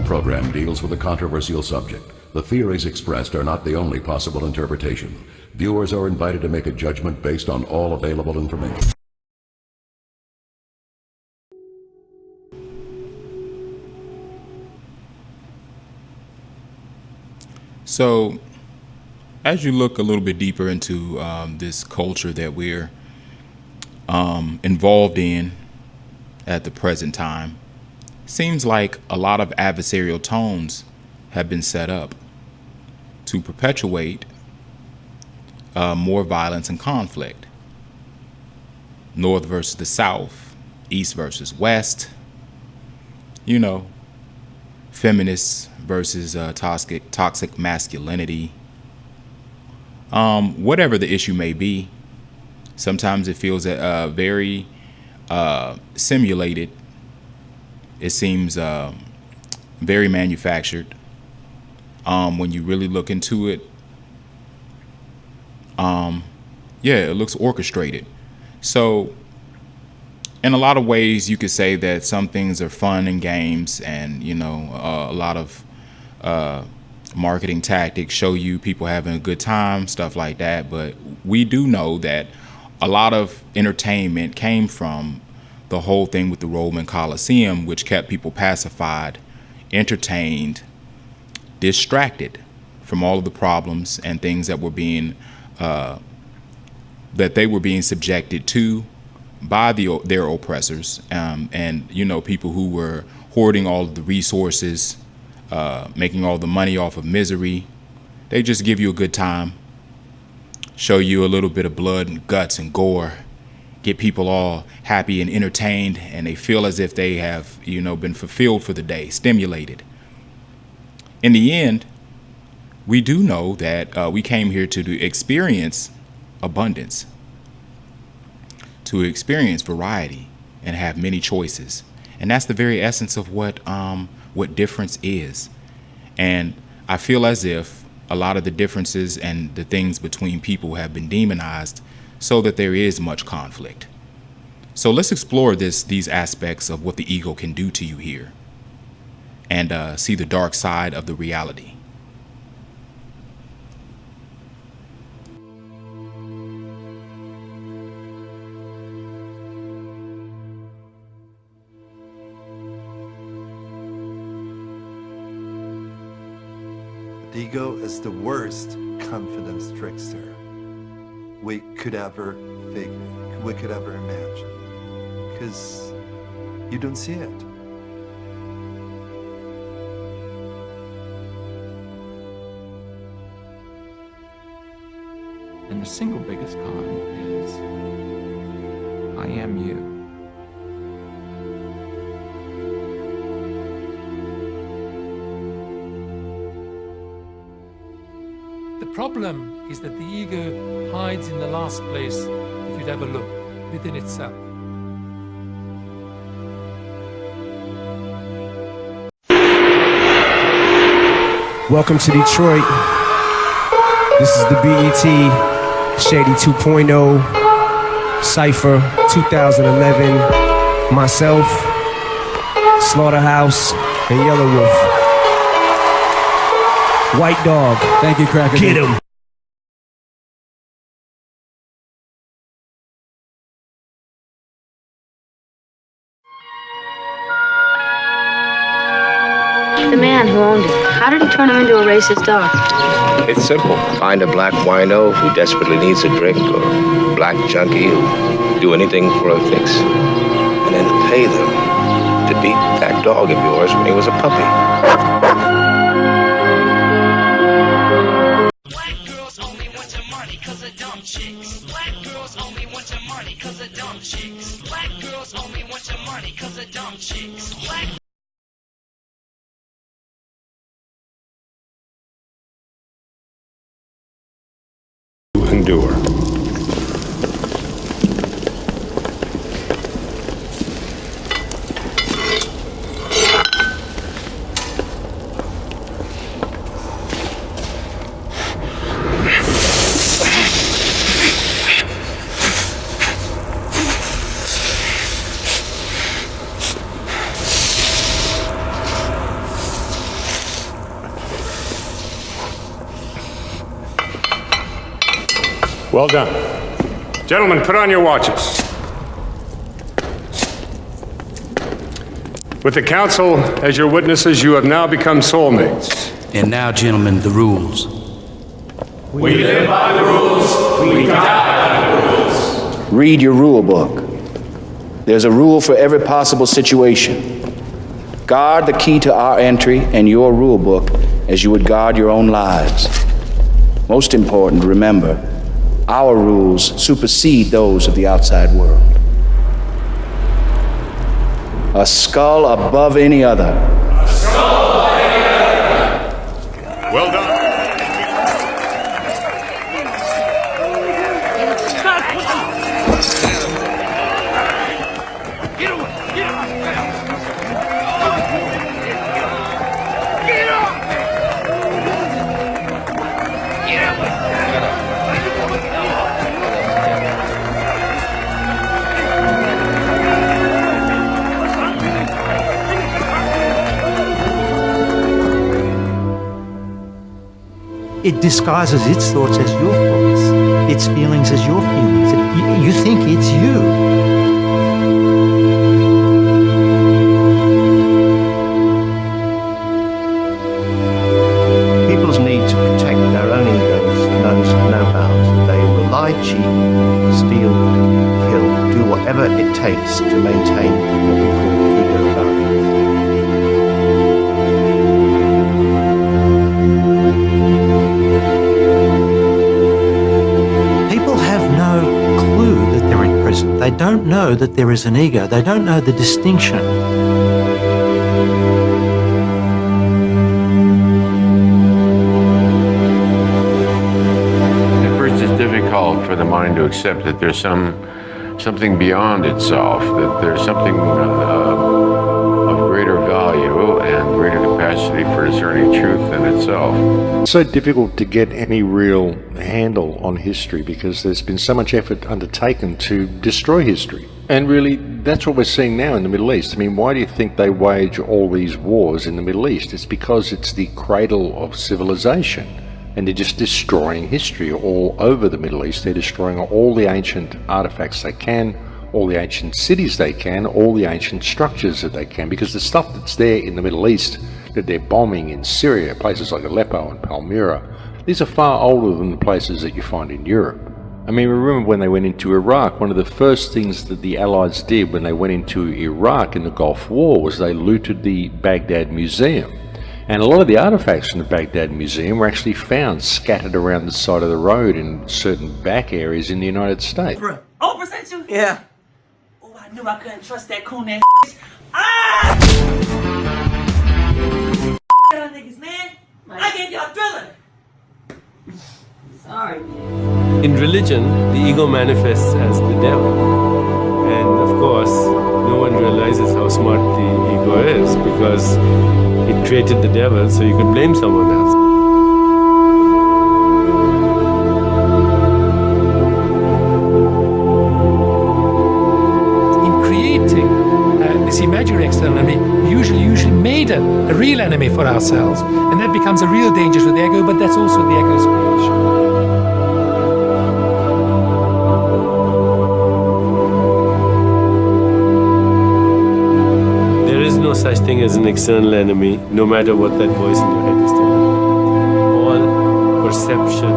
following program deals with a controversial subject. The theories expressed are not the only possible interpretation. Viewers are invited to make a judgment based on all available information. So, as you look a little bit deeper into this culture that we're involved in at the present time, seems like a lot of adversarial tones have been set up to perpetuate more violence and conflict. North versus the South, East versus West, feminists versus toxic masculinity. Whatever the issue may be, sometimes it feels very simulated. It seems very manufactured. When you really look into it, it looks orchestrated. So in a lot of ways, you could say that some things are fun and games, and a lot of marketing tactics show you people having a good time, stuff like that. But we do know that a lot of entertainment came from the whole thing with the Roman Colosseum, which kept people pacified, entertained, distracted from all of the problems and things that were being that they were being subjected to by their oppressors, and people who were hoarding all of the resources, making all the money off of misery. They just give you a good time, show you a little bit of blood and guts and gore, get people all happy and entertained, and they feel as if they have been fulfilled for the day, stimulated. In the end, we do know that we came here to experience abundance, to experience variety, and have many choices. And that's the very essence of what difference is. And I feel as if a lot of the differences and the things between people have been demonized so that there is much conflict. So let's explore these aspects of what the ego can do to you here, and see the dark side of the reality. The ego is the worst confidence trickster we could ever imagine, because you don't see it. And the single biggest con is, I am you. The problem is that the ego hides in the last place, if you'd ever look, within itself. Welcome to Detroit. This is the BET Shady 2.0 Cypher 2011. Myself, Slaughterhouse, and Yellow Wolf. White Dog. Thank you, Cracker. Get him. The man who owned it, how did he turn him into a racist dog? It's simple. Find a black wino who desperately needs a drink, or a black junkie who do anything for a fix, and then pay them to beat that dog of yours when he was a puppy. Endure. Well done. Gentlemen, put on your watches. With the council as your witnesses, you have now become soulmates. And now, gentlemen, the rules. We live by the rules. We die by the rules. Read your rule book. There's a rule for every possible situation. Guard the key to our entry and your rule book as you would guard your own lives. Most important, remember, our rules supersede those of the outside world. A skull above any other. A skull above any other. Well done. It disguises its thoughts as your thoughts, its feelings as your feelings. You think it's you. People's need to protect their own egos knows no bounds. They will lie, cheat, steal, kill, do whatever it takes to maintain what we call ego boundaries. They don't know that there is an ego. They don't know the distinction. At first it's difficult for the mind to accept that there's something beyond itself, that there's something of greater value and greater capacity for discerning truth in itself. It's so difficult to get any real handle on history because there's been so much effort undertaken to destroy history. And really, that's what we're seeing now in the Middle East. I mean, why do you think they wage all these wars in the Middle East? It's because it's the cradle of civilization. And they're just destroying history all over the Middle East. They're destroying all the ancient artifacts they can, all the ancient cities they can, all the ancient structures that they can, because the stuff that's there in the Middle East that they're bombing in Syria, places like Aleppo and Palmyra, these are far older than the places that you find in Europe. I mean, remember when they went into Iraq, one of the first things that the Allies did when they went into Iraq in the Gulf War was they looted the Baghdad Museum. And a lot of the artifacts from the Baghdad Museum were actually found scattered around the side of the road in certain back areas in the United States. Bruh. Oh, present you? Yeah. Oh, I knew I couldn't trust that coon ass. Ah! Y'all niggas, man. I gave y'all thriller. Sorry. In religion, the ego manifests as the devil. And of course, no one realizes how smart the ego is because it created the devil so you could blame someone else. In creating this imaginary external enemy, we usually made a real enemy for ourselves. And that becomes a real danger to the ego, but that's also the ego's creation. Such thing as an external enemy, no matter what that voice in your head is telling you. All perception